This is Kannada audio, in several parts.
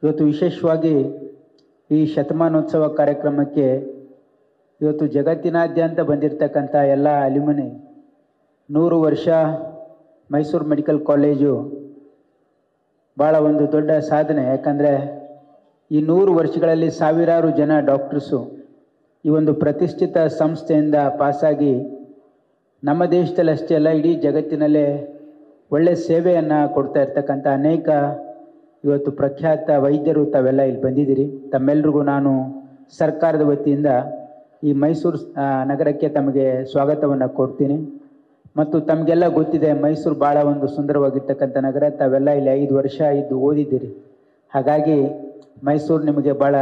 ಇವತ್ತು ವಿಶೇಷವಾಗಿ ಈ ಶತಮಾನೋತ್ಸವ ಕಾರ್ಯಕ್ರಮಕ್ಕೆ ಇವತ್ತು ಜಗತ್ತಿನಾದ್ಯಂತ ಬಂದಿರತಕ್ಕಂಥ ಎಲ್ಲ ಅಲ್ಯುಮಿನಿ 100 ವರ್ಷ ಮೈಸೂರು ಮೆಡಿಕಲ್ ಕಾಲೇಜು ಭಾಳ ಒಂದು ದೊಡ್ಡ ಸಾಧನೆ. ಯಾಕಂದರೆ ಈ 100 ವರ್ಷಗಳಲ್ಲಿ ಸಾವಿರಾರು ಜನ ಡಾಕ್ಟರ್ಸು ಈ ಒಂದು ಪ್ರತಿಷ್ಠಿತ ಸಂಸ್ಥೆಯಿಂದ ಪಾಸಾಗಿ ನಮ್ಮ ದೇಶದಲ್ಲಿ ಅಷ್ಟೇ ಅಲ್ಲ ಇಡೀ ಜಗತ್ತಿನಲ್ಲೇ ಒಳ್ಳೆ ಸೇವೆಯನ್ನು ಕೊಡ್ತಾ ಇರ್ತಕ್ಕಂಥ ಅನೇಕ ಇವತ್ತು ಪ್ರಖ್ಯಾತ ವೈದ್ಯರು ತಾವೆಲ್ಲ ಇಲ್ಲಿ ಬಂದಿದ್ದೀರಿ. ತಮ್ಮೆಲ್ರಿಗೂ ನಾನು ಸರ್ಕಾರದ ವತಿಯಿಂದ ಈ ಮೈಸೂರು ನಗರಕ್ಕೆ ತಮಗೆ ಸ್ವಾಗತವನ್ನು ಕೊಡ್ತೀನಿ. ಮತ್ತು ತಮಗೆಲ್ಲ ಗೊತ್ತಿದೆ ಮೈಸೂರು ಭಾಳ ಒಂದು ಸುಂದರವಾಗಿರ್ತಕ್ಕಂಥ ನಗರ. ತಾವೆಲ್ಲ ಇಲ್ಲಿ 5 ವರ್ಷ ಇದ್ದು ಓದಿದ್ದೀರಿ. ಹಾಗಾಗಿ ಮೈಸೂರು ನಿಮಗೆ ಭಾಳ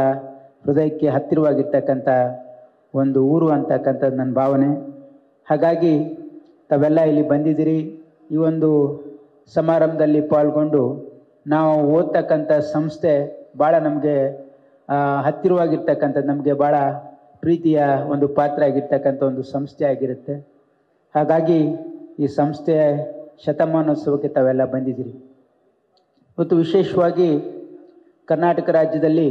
ಹೃದಯಕ್ಕೆ ಹತ್ತಿರವಾಗಿರ್ತಕ್ಕಂಥ ಒಂದು ಊರು ಅಂತಕ್ಕಂಥದ್ದು ನನ್ನ ಭಾವನೆ. ಹಾಗಾಗಿ ತಾವೆಲ್ಲ ಇಲ್ಲಿ ಬಂದಿದ್ದೀರಿ. ಈ ಒಂದು ಸಮಾರಂಭದಲ್ಲಿ ಪಾಲ್ಗೊಂಡು ನಾವು ಓದ್ತಕ್ಕಂಥ ಸಂಸ್ಥೆ ಭಾಳ ನಮಗೆ ಹತ್ತಿರವಾಗಿರ್ತಕ್ಕಂಥದ್ದು, ನಮಗೆ ಭಾಳ ಪ್ರೀತಿಯ ಒಂದು ಪಾತ್ರ ಆಗಿರ್ತಕ್ಕಂಥ ಒಂದು ಸಂಸ್ಥೆ ಆಗಿರುತ್ತೆ. ಹಾಗಾಗಿ ಈ ಸಂಸ್ಥೆಯ ಶತಮಾನೋತ್ಸವಕ್ಕೆ ತಾವೆಲ್ಲ ಬಂದಿದ್ದೀರಿ. ಮತ್ತು ವಿಶೇಷವಾಗಿ ಕರ್ನಾಟಕ ರಾಜ್ಯದಲ್ಲಿ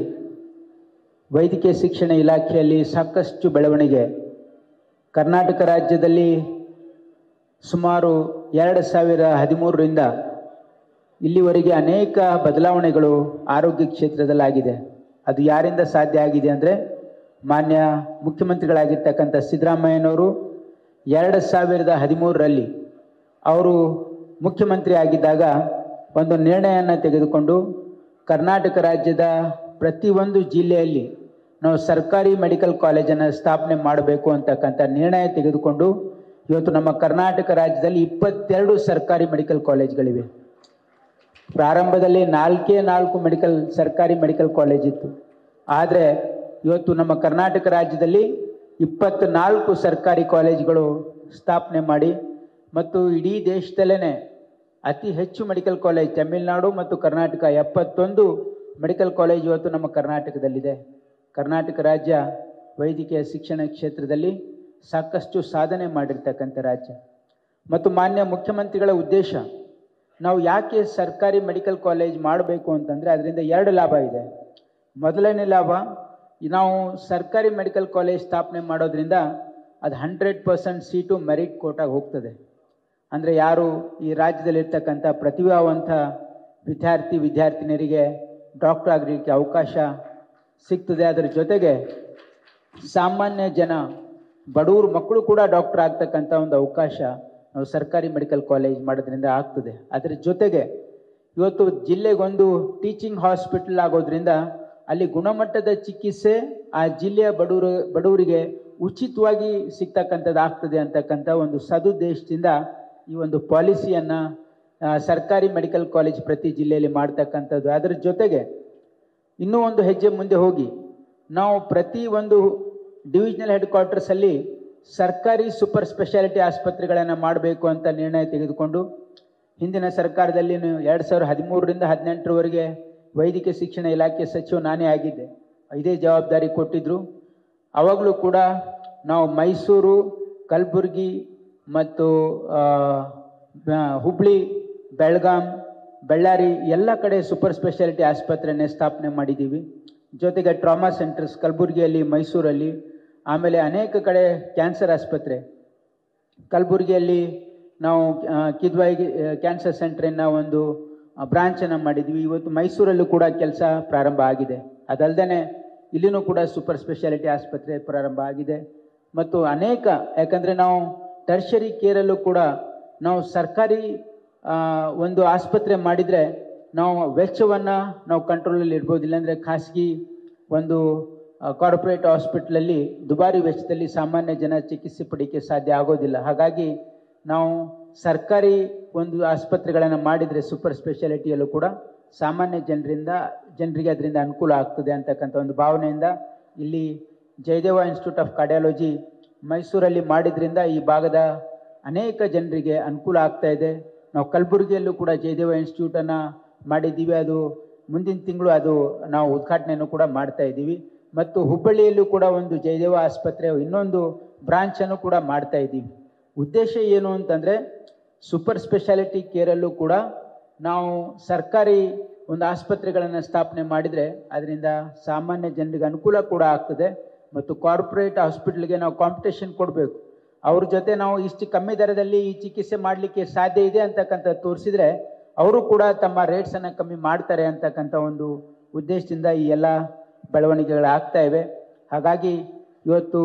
ವೈದ್ಯಕೀಯ ಶಿಕ್ಷಣ ಇಲಾಖೆಯಲ್ಲಿ ಸಾಕಷ್ಟು ಬೆಳವಣಿಗೆ. ಕರ್ನಾಟಕ ರಾಜ್ಯದಲ್ಲಿ ಸುಮಾರು 2013ರಿಂದ ಇಲ್ಲಿವರೆಗೆ ಅನೇಕ ಬದಲಾವಣೆಗಳು ಆರೋಗ್ಯ ಕ್ಷೇತ್ರದಲ್ಲಾಗಿದೆ. ಅದು ಯಾರಿಂದ ಸಾಧ್ಯ ಆಗಿದೆ ಅಂದರೆ ಮಾನ್ಯ ಮುಖ್ಯಮಂತ್ರಿಗಳಾಗಿರ್ತಕ್ಕಂಥ ಸಿದ್ದರಾಮಯ್ಯನವರು 2013ರಲ್ಲಿ ಅವರು ಮುಖ್ಯಮಂತ್ರಿ ಆಗಿದ್ದಾಗ ಒಂದು ನಿರ್ಣಯವನ್ನು ತೆಗೆದುಕೊಂಡು ಕರ್ನಾಟಕ ರಾಜ್ಯದ ಪ್ರತಿಯೊಂದು ಜಿಲ್ಲೆಯಲ್ಲಿ ನಾವು ಸರ್ಕಾರಿ ಮೆಡಿಕಲ್ ಕಾಲೇಜನ್ನು ಸ್ಥಾಪನೆ ಮಾಡಬೇಕು ಅಂತಕ್ಕಂಥ ನಿರ್ಣಯ ತೆಗೆದುಕೊಂಡು ಇವತ್ತು ನಮ್ಮ ಕರ್ನಾಟಕ ರಾಜ್ಯದಲ್ಲಿ 22 ಸರ್ಕಾರಿ ಮೆಡಿಕಲ್ ಕಾಲೇಜ್ಗಳಿವೆ. ಪ್ರಾರಂಭದಲ್ಲಿ 4 ಸರ್ಕಾರಿ ಮೆಡಿಕಲ್ ಕಾಲೇಜ್ ಇತ್ತು. ಆದರೆ ಇವತ್ತು ನಮ್ಮ ಕರ್ನಾಟಕ ರಾಜ್ಯದಲ್ಲಿ 24 ಸರ್ಕಾರಿ ಕಾಲೇಜ್ಗಳು ಸ್ಥಾಪನೆ ಮಾಡಿ ಮತ್ತು ಇಡೀ ದೇಶದಲ್ಲೇ ಅತಿ ಹೆಚ್ಚು ಮೆಡಿಕಲ್ ಕಾಲೇಜ್ ತಮಿಳುನಾಡು ಮತ್ತು ಕರ್ನಾಟಕ 71 ಮೆಡಿಕಲ್ ಕಾಲೇಜ್ ಇವತ್ತು ನಮ್ಮ ಕರ್ನಾಟಕದಲ್ಲಿದೆ. ಕರ್ನಾಟಕ ರಾಜ್ಯ ವೈದ್ಯಕೀಯ ಶಿಕ್ಷಣ ಕ್ಷೇತ್ರದಲ್ಲಿ ಸಾಕಷ್ಟು ಸಾಧನೆ ಮಾಡಿರ್ತಕ್ಕಂಥ ರಾಜ್ಯ. ಮತ್ತು ಮಾನ್ಯ ಮುಖ್ಯಮಂತ್ರಿಗಳ ಉದ್ದೇಶ ನಾವು ಯಾಕೆ ಸರ್ಕಾರಿ ಮೆಡಿಕಲ್ ಕಾಲೇಜ್ ಮಾಡಬೇಕು ಅಂತಂದರೆ ಅದರಿಂದ 2 ಲಾಭ ಇದೆ. ಮೊದಲನೇ ಲಾಭ, ನಾವು ಸರ್ಕಾರಿ ಮೆಡಿಕಲ್ ಕಾಲೇಜ್ ಸ್ಥಾಪನೆ ಮಾಡೋದ್ರಿಂದ ಅದು 100% ಸೀಟು ಮೆರಿಟ್ ಕೋಟಾಗಿ ಹೋಗ್ತದೆ. ಅಂದರೆ ಯಾರು ಈ ರಾಜ್ಯದಲ್ಲಿರ್ತಕ್ಕಂಥ ಪ್ರತಿಭಾವಂತ ವಿದ್ಯಾರ್ಥಿನಿಯರಿಗೆ ಡಾಕ್ಟರ್ ಆಗಲಿಕ್ಕೆ ಅವಕಾಶ ಸಿಗ್ತದೆ. ಅದರ ಜೊತೆಗೆ ಸಾಮಾನ್ಯ ಜನ ಬಡವರು ಮಕ್ಕಳು ಕೂಡ ಡಾಕ್ಟರ್ ಆಗ್ತಕ್ಕಂಥ ಒಂದು ಅವಕಾಶ ನಾವು ಸರ್ಕಾರಿ ಮೆಡಿಕಲ್ ಕಾಲೇಜ್ ಮಾಡೋದ್ರಿಂದ ಆಗ್ತದೆ. ಅದರ ಜೊತೆಗೆ ಇವತ್ತು ಜಿಲ್ಲೆಗೊಂದು ಟೀಚಿಂಗ್ ಹಾಸ್ಪಿಟಲ್ ಆಗೋದ್ರಿಂದ ಅಲ್ಲಿ ಗುಣಮಟ್ಟದ ಚಿಕಿತ್ಸೆ ಆ ಜಿಲ್ಲೆಯ ಬಡವರಿಗೆ ಉಚಿತವಾಗಿ ಸಿಗ್ತಕ್ಕಂಥದ್ದು ಆಗ್ತದೆ ಅಂತಕ್ಕಂಥ ಒಂದು ಸದುದ್ದೇಶದಿಂದ ಈ ಒಂದು ಪಾಲಿಸಿಯನ್ನು ಸರ್ಕಾರಿ ಮೆಡಿಕಲ್ ಕಾಲೇಜ್ ಪ್ರತಿ ಜಿಲ್ಲೆಯಲ್ಲಿ ಮಾಡ್ತಕ್ಕಂಥದ್ದು. ಅದರ ಜೊತೆಗೆ ಇನ್ನೂ ಒಂದು ಹೆಜ್ಜೆ ಮುಂದೆ ಹೋಗಿ ನಾವು ಪ್ರತಿ ಒಂದು ಡಿವಿಷನಲ್ ಹೆಡ್ ಕ್ವಾರ್ಟರ್ಸಲ್ಲಿ ಸರ್ಕಾರಿ ಸೂಪರ್ ಸ್ಪೆಷಾಲಿಟಿ ಆಸ್ಪತ್ರೆಗಳನ್ನು ಮಾಡಬೇಕು ಅಂತ ನಿರ್ಣಯ ತೆಗೆದುಕೊಂಡು ಹಿಂದಿನ ಸರ್ಕಾರದಲ್ಲಿ 2013ರಿಂದ 2018ರವರೆಗೆ ವೈದ್ಯಕೀಯ ಶಿಕ್ಷಣ ಇಲಾಖೆ ಸಚಿವ ನಾನೇ ಆಗಿದ್ದೆ. ಇದೇ ಜವಾಬ್ದಾರಿ ಕೊಟ್ಟಿದ್ದರು. ಆವಾಗಲೂ ಕೂಡ ನಾವು ಮೈಸೂರು, ಕಲಬುರಗಿ ಮತ್ತು ಹುಬ್ಳಿ, ಬೆಳಗಾಂ, ಬಳ್ಳಾರಿ ಎಲ್ಲ ಕಡೆ ಸೂಪರ್ ಸ್ಪೆಷಾಲಿಟಿ ಆಸ್ಪತ್ರೆಯನ್ನೇ ಸ್ಥಾಪನೆ ಮಾಡಿದ್ದೀವಿ. ಜೊತೆಗೆ ಟ್ರಾಮಾ ಸೆಂಟರ್ಸ್ ಕಲಬುರಗಿಯಲ್ಲಿ, ಮೈಸೂರಲ್ಲಿ, ಆಮೇಲೆ ಅನೇಕ ಕಡೆ ಕ್ಯಾನ್ಸರ್ ಆಸ್ಪತ್ರೆ. ಕಲಬುರಗಿಯಲ್ಲಿ ನಾವು ಕಿದ್ವಾಯಿ ಕ್ಯಾನ್ಸರ್ ಸೆಂಟ್ರಿನ ಒಂದು ಬ್ರಾಂಚನ್ನು ಮಾಡಿದ್ವಿ. ಇವತ್ತು ಮೈಸೂರಲ್ಲೂ ಕೂಡ ಕೆಲಸ ಪ್ರಾರಂಭ ಆಗಿದೆ. ಅದಲ್ಲದೆ ಇಲ್ಲಿನೂ ಕೂಡ ಸೂಪರ್ ಸ್ಪೆಷಾಲಿಟಿ ಆಸ್ಪತ್ರೆ ಪ್ರಾರಂಭ ಆಗಿದೆ. ಮತ್ತು ಅನೇಕ, ಯಾಕಂದರೆ ನಾವು ಟರ್ಷರಿ ಕೇರಲ್ಲೂ ಕೂಡ ನಾವು ಸರ್ಕಾರಿ ಒಂದು ಆಸ್ಪತ್ರೆ ಮಾಡಿದರೆ ನಾವು ವೆಚ್ಚವನ್ನು ನಾವು ಕಂಟ್ರೋಲಲ್ಲಿ ಇರ್ಬೋದು. ಇಲ್ಲಾಂದರೆ ಖಾಸಗಿ ಒಂದು ಕಾರ್ಪೊರೇಟ್ ಹಾಸ್ಪಿಟ್ಲಲ್ಲಿ ದುಬಾರಿ ವೆಚ್ಚದಲ್ಲಿ ಸಾಮಾನ್ಯ ಜನ ಚಿಕಿತ್ಸೆ ಪಡೆಯೋಕ್ಕೆ ಸಾಧ್ಯ ಆಗೋದಿಲ್ಲ. ಹಾಗಾಗಿ ನಾವು ಸರ್ಕಾರಿ ಒಂದು ಆಸ್ಪತ್ರೆಗಳನ್ನು ಮಾಡಿದರೆ ಸೂಪರ್ ಸ್ಪೆಷಾಲಿಟಿಯಲ್ಲೂ ಕೂಡ ಸಾಮಾನ್ಯ ಜನರಿಗೆ ಅದರಿಂದ ಅನುಕೂಲ ಆಗ್ತದೆ ಅಂತಕ್ಕಂಥ ಒಂದು ಭಾವನೆಯಿಂದ ಇಲ್ಲಿ ಜಯದೇವ ಇನ್ಸ್ಟಿಟ್ಯೂಟ್ ಆಫ್ ಕಾರ್ಡಿಯಾಲಜಿ ಮೈಸೂರಲ್ಲಿ ಮಾಡಿದ್ರಿಂದ ಈ ಭಾಗದ ಅನೇಕ ಜನರಿಗೆ ಅನುಕೂಲ ಆಗ್ತಾ ಇದೆ. ನಾವು ಕಲಬುರಗಿಯಲ್ಲೂ ಕೂಡ ಜಯದೇವ ಇನ್ಸ್ಟಿಟ್ಯೂಟನ್ನು ಮಾಡಿದ್ದೀವಿ. ಅದು ಮುಂದಿನ ತಿಂಗಳು ಅದು ನಾವು ಉದ್ಘಾಟನೆಯನ್ನು ಕೂಡ ಮಾಡ್ತಾ ಇದ್ದೀವಿ. ಮತ್ತು ಹುಬ್ಬಳ್ಳಿಯಲ್ಲೂ ಕೂಡ ಒಂದು ಜಯದೇವ ಆಸ್ಪತ್ರೆ ಇನ್ನೊಂದು ಬ್ರಾಂಚನ್ನು ಕೂಡ ಮಾಡ್ತಾ ಇದ್ದೀವಿ. ಉದ್ದೇಶ ಏನು ಅಂತಂದರೆ ಸೂಪರ್ ಸ್ಪೆಷಾಲಿಟಿ ಕೇರಲ್ಲೂ ಕೂಡ ನಾವು ಸರ್ಕಾರಿ ಒಂದು ಆಸ್ಪತ್ರೆಗಳನ್ನು ಸ್ಥಾಪನೆ ಮಾಡಿದರೆ ಅದರಿಂದ ಸಾಮಾನ್ಯ ಜನರಿಗೆ ಅನುಕೂಲ ಕೂಡ ಆಗ್ತದೆ. ಮತ್ತು ಕಾರ್ಪೊರೇಟ್ ಹಾಸ್ಪಿಟ್ಲಿಗೆ ನಾವು ಕಾಂಪಿಟೇಷನ್ ಕೊಡಬೇಕು. ಅವ್ರ ಜೊತೆ ನಾವು ಇಷ್ಟು ಕಮ್ಮಿ ದರದಲ್ಲಿ ಈ ಚಿಕಿತ್ಸೆ ಮಾಡಲಿಕ್ಕೆ ಸಾಧ್ಯ ಇದೆ ಅಂತಕ್ಕಂಥ ತೋರಿಸಿದರೆ ಅವರು ಕೂಡ ತಮ್ಮ ರೇಟ್ಸನ್ನು ಕಮ್ಮಿ ಮಾಡ್ತಾರೆ ಅಂತಕ್ಕಂಥ ಒಂದು ಉದ್ದೇಶದಿಂದ ಈ ಎಲ್ಲ ಬೆಳವಣಿಗೆಗಳಾಗ್ತಾ ಇವೆ. ಹಾಗಾಗಿ ಇವತ್ತು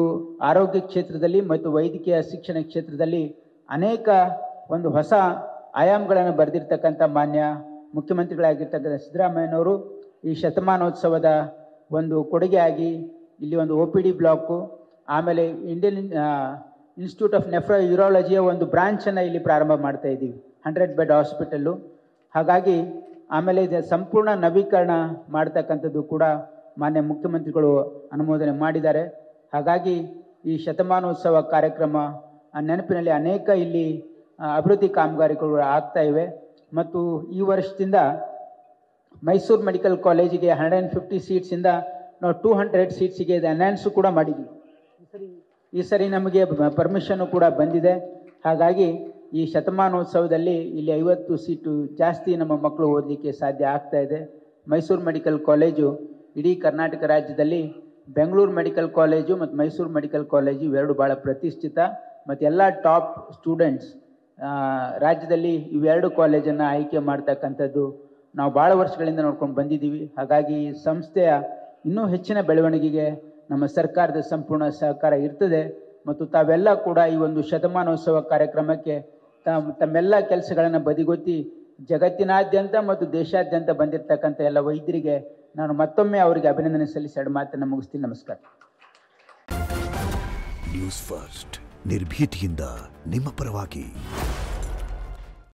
ಆರೋಗ್ಯ ಕ್ಷೇತ್ರದಲ್ಲಿ ಮತ್ತು ವೈದ್ಯಕೀಯ ಶಿಕ್ಷಣ ಕ್ಷೇತ್ರದಲ್ಲಿ ಅನೇಕ ಒಂದು ಹೊಸ ಆಯಾಮಗಳನ್ನು ಬರೆದಿರ್ತಕ್ಕಂಥ ಮಾನ್ಯ ಮುಖ್ಯಮಂತ್ರಿಗಳಾಗಿರ್ತಕ್ಕಂಥ ಸಿದ್ದರಾಮಯ್ಯನವರು ಈ ಶತಮಾನೋತ್ಸವದ ಒಂದು ಕೊಡುಗೆಯಾಗಿ ಇಲ್ಲಿ ಒಂದು OPD ಬ್ಲಾಕು, ಆಮೇಲೆ ಇಂಡಿಯನ್ ಇನ್ಸ್ಟಿಟ್ಯೂಟ್ ಆಫ್ ನೆಫ್ರೋಯೂರಾಲಜಿಯ ಒಂದು ಬ್ರಾಂಚನ್ನು ಇಲ್ಲಿ ಪ್ರಾರಂಭ ಮಾಡ್ತಾ ಇದ್ದೀವಿ, 100 ಬೆಡ್ ಹಾಸ್ಪಿಟಲ್ಲು. ಹಾಗಾಗಿ ಆಮೇಲೆ ಇದು ಸಂಪೂರ್ಣ ನವೀಕರಣ ಮಾಡ್ತಕ್ಕಂಥದ್ದು ಕೂಡ ಮಾನ್ಯ ಮುಖ್ಯಮಂತ್ರಿಗಳು ಅನುಮೋದನೆ ಮಾಡಿದ್ದಾರೆ. ಹಾಗಾಗಿ ಈ ಶತಮಾನೋತ್ಸವ ಕಾರ್ಯಕ್ರಮ ನೆನಪಿನಲ್ಲಿ ಅನೇಕ ಇಲ್ಲಿ ಅಭಿವೃದ್ಧಿ ಕಾಮಗಾರಿಗಳು ಆಗ್ತಾ ಇವೆ. ಮತ್ತು ಈ ವರ್ಷದಿಂದ ಮೈಸೂರು ಮೆಡಿಕಲ್ ಕಾಲೇಜಿಗೆ 150 ಸೀಟ್ಸಿಂದ ನಾವು 200 ಸೀಟ್ಸಿಗೆ ಇದು ಅನೌನ್ಸು ಕೂಡ ಮಾಡಿದ್ದೀವಿ. ಈ ಸರಿ ನಮಗೆ ಪರ್ಮಿಷನ್ನು ಕೂಡ ಬಂದಿದೆ. ಹಾಗಾಗಿ ಈ ಶತಮಾನೋತ್ಸವದಲ್ಲಿ ಇಲ್ಲಿ 50 ಸೀಟು ಜಾಸ್ತಿ ನಮ್ಮ ಮಕ್ಕಳು ಓದಲಿಕ್ಕೆ ಸಾಧ್ಯ ಆಗ್ತಾ ಇದೆ. ಮೈಸೂರು ಮೆಡಿಕಲ್ ಕಾಲೇಜು ಇಡೀ ಕರ್ನಾಟಕ ರಾಜ್ಯದಲ್ಲಿ ಬೆಂಗಳೂರು ಮೆಡಿಕಲ್ ಕಾಲೇಜು ಮತ್ತು ಮೈಸೂರು ಮೆಡಿಕಲ್ ಕಾಲೇಜು ಇವೆರಡು ಭಾಳ ಪ್ರತಿಷ್ಠಿತ ಮತ್ತು ಎಲ್ಲ ಟಾಪ್ ಸ್ಟೂಡೆಂಟ್ಸ್ ರಾಜ್ಯದಲ್ಲಿ ಇವೆರಡು ಕಾಲೇಜನ್ನು ಆಯ್ಕೆ ಮಾಡ್ತಕ್ಕಂಥದ್ದು ನಾವು ಭಾಳ ವರ್ಷಗಳಿಂದ ನೋಡ್ಕೊಂಡು ಬಂದಿದ್ದೀವಿ. ಹಾಗಾಗಿ ಈ ಸಂಸ್ಥೆಯ ಇನ್ನೂ ಹೆಚ್ಚಿನ ಬೆಳವಣಿಗೆಗೆ ನಮ್ಮ ಸರ್ಕಾರದ ಸಂಪೂರ್ಣ ಸಹಕಾರ ಇರ್ತದೆ. ಮತ್ತು ತಾವೆಲ್ಲ ಕೂಡ ಈ ಒಂದು ಶತಮಾನೋತ್ಸವ ಕಾರ್ಯಕ್ರಮಕ್ಕೆ ತಮ್ಮೆಲ್ಲ ಕೆಲಸಗಳನ್ನು ಬದಿಗೊತ್ತಿ ಜಗತ್ತಿನಾದ್ಯಂತ ಮತ್ತು ದೇಶಾದ್ಯಂತ ಬಂದಿರತಕ್ಕಂಥ ಎಲ್ಲ ವೈದ್ಯರಿಗೆ ನಾನು ಮತ್ತೊಮ್ಮೆ ಅವರಿಗೆ ಅಭಿನಂದನೆ ಸಲ್ಲಿಸಿ ಎರಡು ಮಾತನ್ನು ಮುಗಿಸ್ತೀನಿ. ನಮಸ್ಕಾರ. ನ್ಯೂಸ್ ಫಸ್ಟ್ ನಿರ್ಭೀತಿಯಿಂದ ನಿಮ್ಮ ಪರವಾಗಿ.